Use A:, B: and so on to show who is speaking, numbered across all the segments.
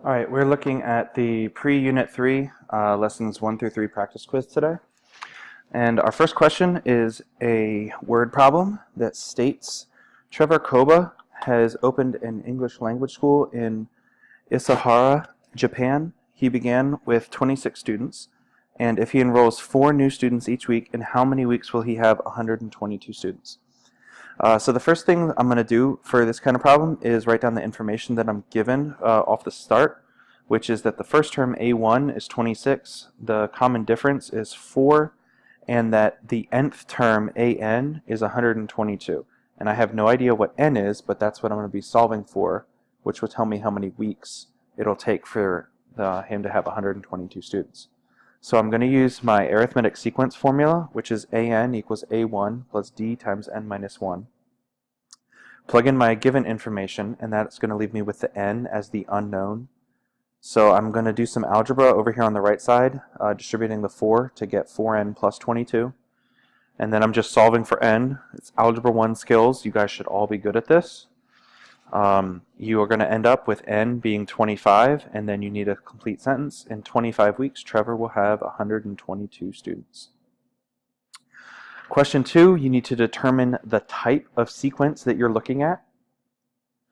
A: All right, we're looking at the pre-Unit 3, lessons 1 through 3 practice quiz today. And our first question is a word problem that states Trevor Koba has opened an English language school in Isahara, Japan. He began with 26 students. And if he enrolls 4 new students each week, in how many weeks will he have 122 students? So the first thing I'm going to do for this kind of problem is write down the information that I'm given off the start, which is that the first term A1 is 26, the common difference is 4, and that the nth term AN is 122. And I have no idea what n is, but that's what I'm going to be solving for, which will tell me how many weeks it'll take for him to have 122 students. So I'm going to use my arithmetic sequence formula, which is AN equals A1 plus D times n minus 1. Plug in my given information, and that's going to leave me with the n as the unknown. So I'm going to do some algebra over here on the right side, distributing the 4 to get 4n plus 22. And then I'm just solving for n. It's Algebra 1 skills. You guys should all be good at this. You are going to end up with n being 25, and then you need a complete sentence. In 25 weeks, Trevor will have 122 students. Question 2, you need to determine the type of sequence that you're looking at.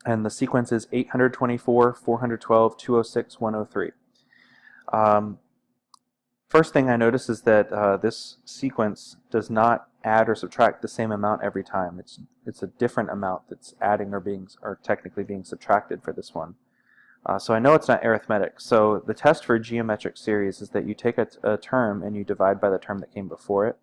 A: And the sequence is 824, 412, 206, 103. First thing I notice is that this sequence does not add or subtract the same amount every time. It's a different amount that's adding or technically being subtracted for this one. So I know it's not arithmetic. So the test for geometric series is that you take a term and you divide by the term that came before it.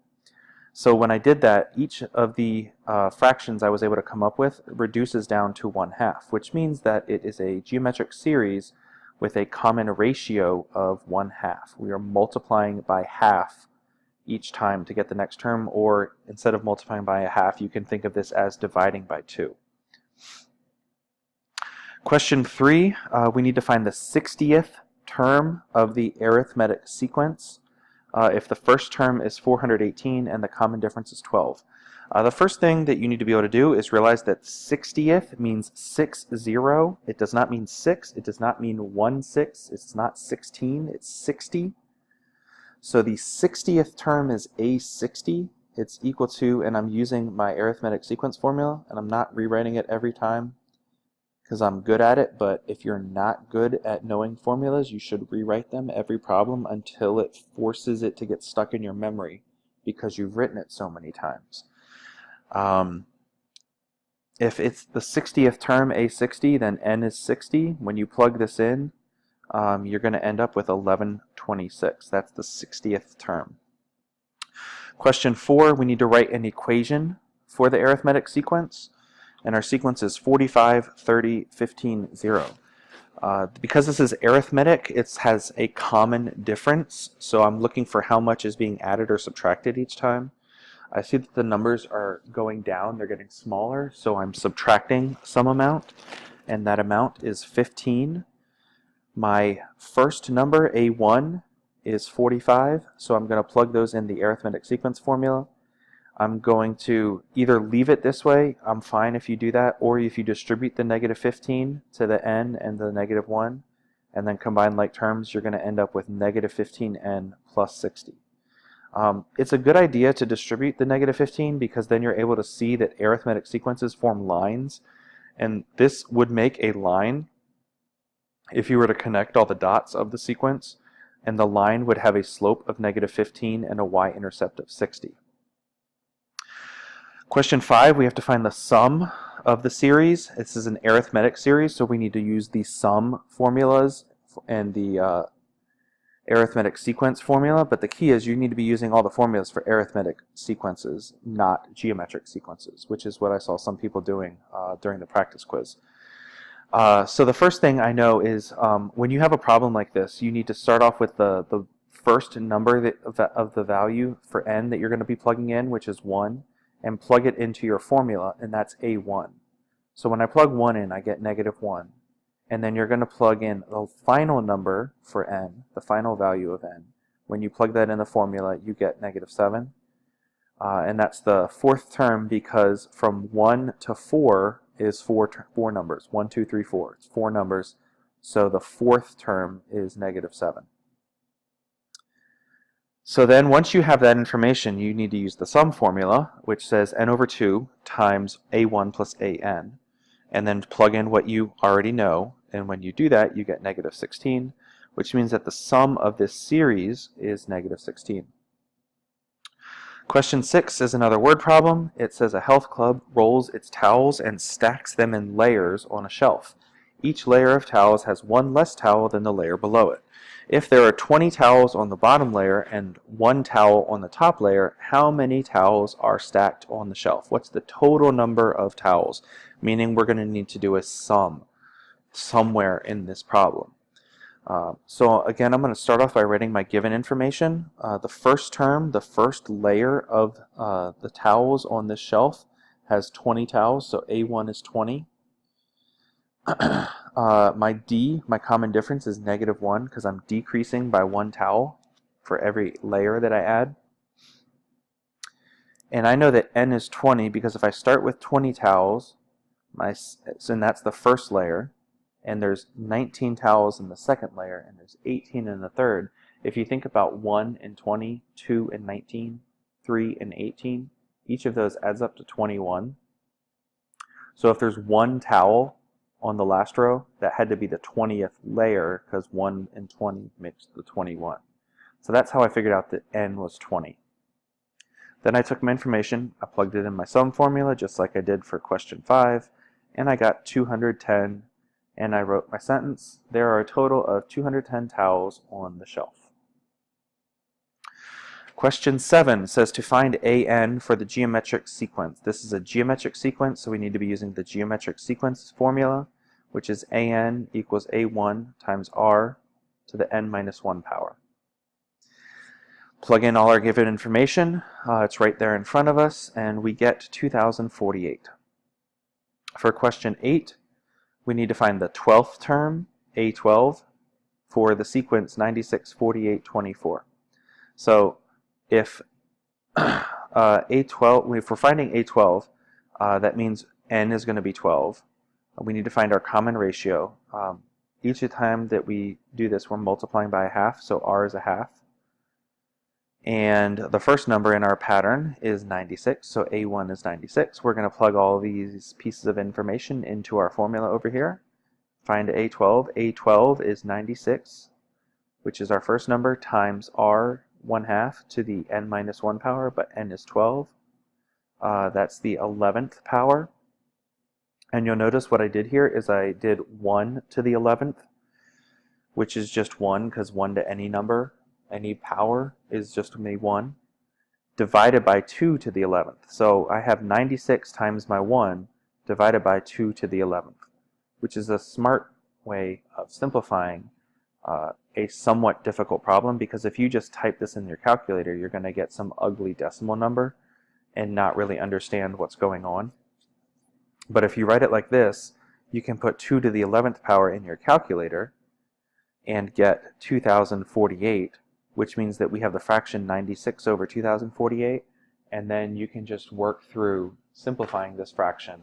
A: So when I did that, each of the fractions I was able to come up with reduces down to 1/2, which means that it is a geometric series with a common ratio of 1/2. We are multiplying by half each time to get the next term, or instead of multiplying by a half, you can think of this as dividing by 2. Question 3, we need to find the 60th term of the arithmetic sequence. If the first term is 418 and the common difference is 12. The first thing that you need to be able to do is realize that 60th means 60. It does not mean 6. It does not mean 16. It's not 16. It's 60. So the 60th term is A60. It's equal to, and I'm using my arithmetic sequence formula, and I'm not rewriting it every time because I'm good at it, but if you're not good at knowing formulas, you should rewrite them every problem until it forces it to get stuck in your memory because you've written it so many times. If it's the 60th term, A60, then n is 60. When you plug this in, you're going to end up with 1126. That's the 60th term. Question 4, we need to write an equation for the arithmetic sequence. And our sequence is 45, 30, 15, 0. Because this is arithmetic, it has a common difference. So I'm looking for how much is being added or subtracted each time. I see that the numbers are going down, they're getting smaller, so I'm subtracting some amount, and that amount is 15. My first number, A1, is 45, so I'm going to plug those in the arithmetic sequence formula. I'm going to either leave it this way, I'm fine if you do that, or if you distribute the negative 15 to the n and the negative 1, and then combine like terms, you're going to end up with negative 15n plus 60. It's a good idea to distribute the negative 15 because then you're able to see that arithmetic sequences form lines, and this would make a line if you were to connect all the dots of the sequence, and the line would have a slope of negative 15 and a y-intercept of 60. Question 5, we have to find the sum of the series. This is an arithmetic series, so we need to use the sum formulas and the arithmetic sequence formula, but the key is you need to be using all the formulas for arithmetic sequences, not geometric sequences, which is what I saw some people doing during the practice quiz. So the first thing I know is when you have a problem like this, you need to start off with the first number of the value for n that you're going to be plugging in, which is 1. And plug it into your formula, and that's A1. So when I plug 1 in, I get negative 1. And then you're going to plug in the final number for n, the final value of n. When you plug that in the formula, you get negative 7. And that's the fourth term because from 1 to 4 is four numbers. 1, 2, 3, 4. It's 4 numbers. So the fourth term is negative 7. So then once you have that information, you need to use the sum formula, which says n over 2 times a1 plus an, and then plug in what you already know. And when you do that, you get negative 16, which means that the sum of this series is negative 16. Question 6 is another word problem. It says a health club rolls its towels and stacks them in layers on a shelf. Each layer of towels has one less towel than the layer below it. If there are 20 towels on the bottom layer and 1 towel on the top layer, how many towels are stacked on the shelf? What's the total number of towels? Meaning we're going to need to do a sum somewhere in this problem. So again, I'm going to start off by writing my given information. The first term, the first layer of the towels on this shelf has 20 towels, so A1 is 20. My D, my common difference, is negative 1 because I'm decreasing by 1 towel for every layer that I add. And I know that N is 20 because if I start with 20 towels, and that's the first layer, and there's 19 towels in the second layer, and there's 18 in the third. If you think about 1 and 20, 2 and 19, 3 and 18, each of those adds up to 21. So if there's 1 towel on the last row, that had to be the 20th layer because 1 and 20 makes the 21. So that's how I figured out that N was 20. Then I took my information, I plugged it in my sum formula just like I did for question 5, and I got 210. And I wrote my sentence. There are a total of 210 towels on the shelf. Question 7 says to find an for the geometric sequence. This is a geometric sequence, so we need to be using the geometric sequence formula, which is an equals a1 times r to the n minus 1 power. Plug in all our given information. It's right there in front of us, and we get 2048. For question 8, we need to find the 12th term, A12, for the sequence 96, 48, 24. So if A12, if we're finding A12, that means N is going to be 12. We need to find our common ratio. Each time that we do this, we're multiplying by a half, so R is a half. And the first number in our pattern is 96, so A1 is 96. We're going to plug all these pieces of information into our formula over here. Find A12. A12 is 96, which is our first number, times R 1/2 to the n minus 1 power, but n is 12. That's the 11th power. And you'll notice what I did here is I did 1 to the 11th, which is just 1 because 1 to any number, any power is just going to be 1, divided by 2 to the 11th. So I have 96 times my 1 divided by 2 to the 11th, which is a smart way of simplifying a somewhat difficult problem, because if you just type this in your calculator, you're going to get some ugly decimal number and not really understand what's going on. But if you write it like this, you can put 2 to the 11th power in your calculator and get 2048, which means that we have the fraction 96 over 2048, and then you can just work through simplifying this fraction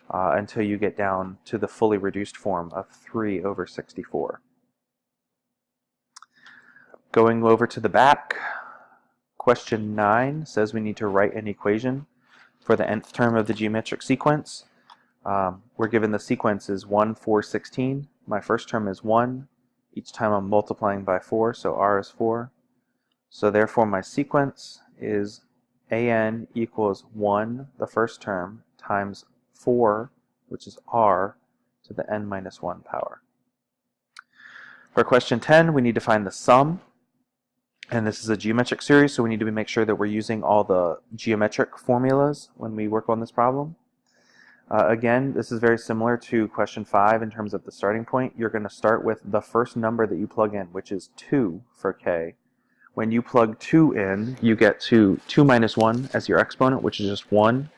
A: until you get down to the fully reduced form of 3 over 64. Going over to the back, question 9 says we need to write an equation for the nth term of the geometric sequence. We're given the sequence is 1, 4, 16. My first term is 1. Each time I'm multiplying by 4, so r is 4. So therefore my sequence is an equals 1, the first term, times 4, which is r, to the n minus 1 power. For question 10, we need to find the sum. And this is a geometric series, so we need to make sure that we're using all the geometric formulas when we work on this problem. Again, this is very similar to question 5 in terms of the starting point. You're going to start with the first number that you plug in, which is 2 for k. When you plug 2 in, you get to 2 minus 1 as your exponent, which is just 1.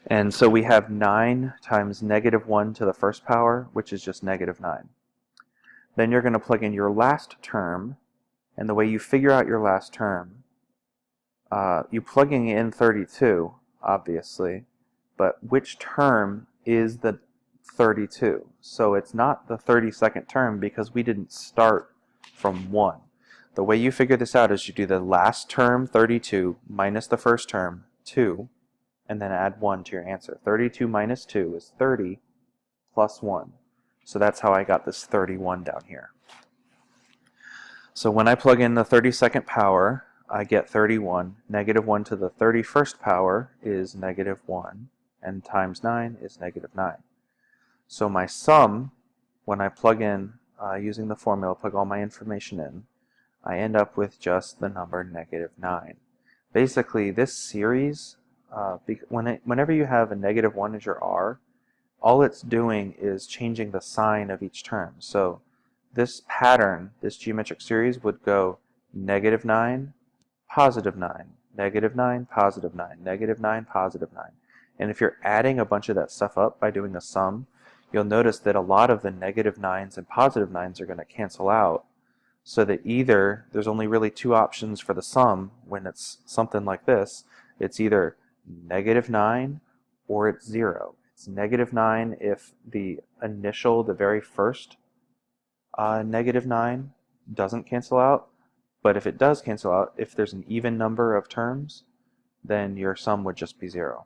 A: And so we have 9 times negative 1 to the first power, which is just negative 9. Then you're going to plug in your last term, and the way you figure out your last term, you're plugging in 32, obviously, but which term is the 32. So it's not the 32nd term because we didn't start from 1. The way you figure this out is you do the last term, 32, minus the first term, 2, and then add 1 to your answer. 32 minus 2 is 30 plus 1. So that's how I got this 31 down here. So when I plug in the 32nd power, I get 31. Negative 1 to the 31st power is negative 1, and times 9 is negative 9. So my sum, when I plug in, using the formula, plug all my information in, I end up with just the number negative 9. Basically, this series, whenever you have a negative 1 as your r, all it's doing is changing the sign of each term. So this pattern, this geometric series, would go negative 9, positive 9, negative 9, positive 9, negative 9, positive 9. And if you're adding a bunch of that stuff up by doing a sum, you'll notice that a lot of the negative 9s and positive 9s are going to cancel out, so that either there's only really two options for the sum when it's something like this. It's either negative 9 or it's 0. It's negative 9 if the very first negative 9 doesn't cancel out, but if it does cancel out, if there's an even number of terms, then your sum would just be 0.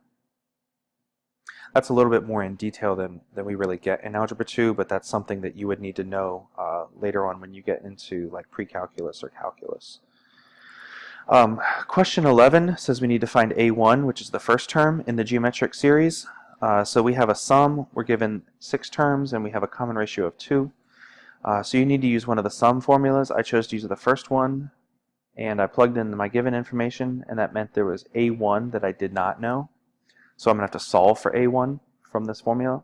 A: That's a little bit more in detail than we really get in Algebra 2, but that's something that you would need to know later on when you get into like pre-calculus or calculus. Question 11 says we need to find A1, which is the first term in the geometric series. So we have a sum, we're given 6 terms, and we have a common ratio of 2. So you need to use one of the sum formulas. I chose to use the first one, and I plugged in my given information, and that meant there was A1 that I did not know. So I'm going to have to solve for A1 from this formula.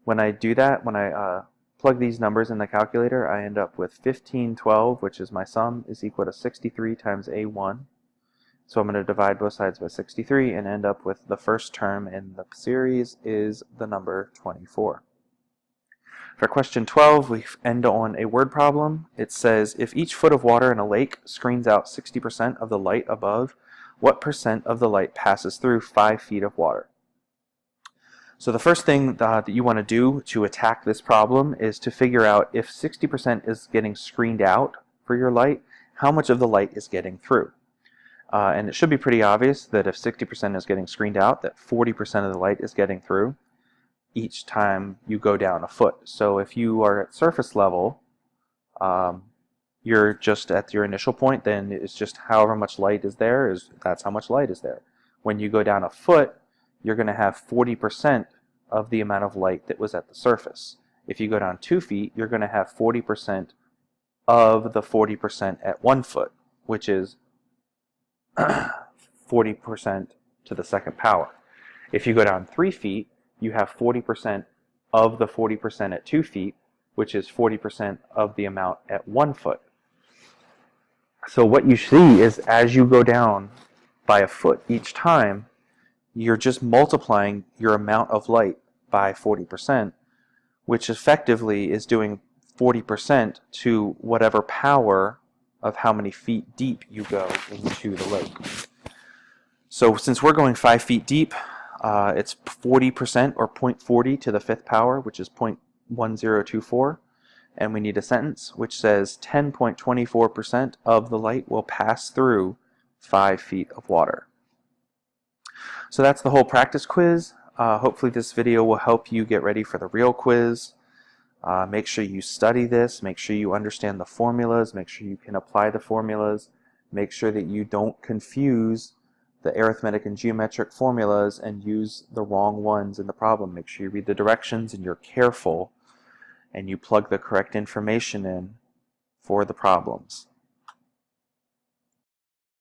A: When I do that, when I plug these numbers in the calculator, I end up with 1512, which is my sum, is equal to 63 times A1. So I'm going to divide both sides by 63 and end up with the first term in the series is the number 24. For question 12, we end on a word problem. It says, if each foot of water in a lake screens out 60% of the light above, what percent of the light passes through 5 feet of water? So the first thing that you want to do to attack this problem is to figure out if 60% is getting screened out for your light, how much of the light is getting through. And it should be pretty obvious that if 60% is getting screened out, that 40% of the light is getting through each time you go down a foot. So if you are at surface level, you're just at your initial point, then it's just however much light is there, that's how much light is there. When you go down a foot, you're going to have 40% of the amount of light that was at the surface. If you go down 2 feet, you're going to have 40% of the 40% at 1 foot, which is 40% to the second power. If you go down 3 feet, you have 40% of the 40% at 2 feet, which is 40% of the amount at 1 foot. So what you see is as you go down by a foot each time, you're just multiplying your amount of light by 40%, which effectively is doing 40% to whatever power of how many feet deep you go into the lake. So since we're going 5 feet deep, it's 40% or 0.40 to the 5th power, which is 0.1024. And we need a sentence which says 10.24% of the light will pass through 5 feet of water. So that's the whole practice quiz. Hopefully this video will help you get ready for the real quiz. Make sure you study this, make sure you understand the formulas, make sure you can apply the formulas, make sure that you don't confuse the arithmetic and geometric formulas and use the wrong ones in the problem. Make sure you read the directions and you're careful and you plug the correct information in for the problems.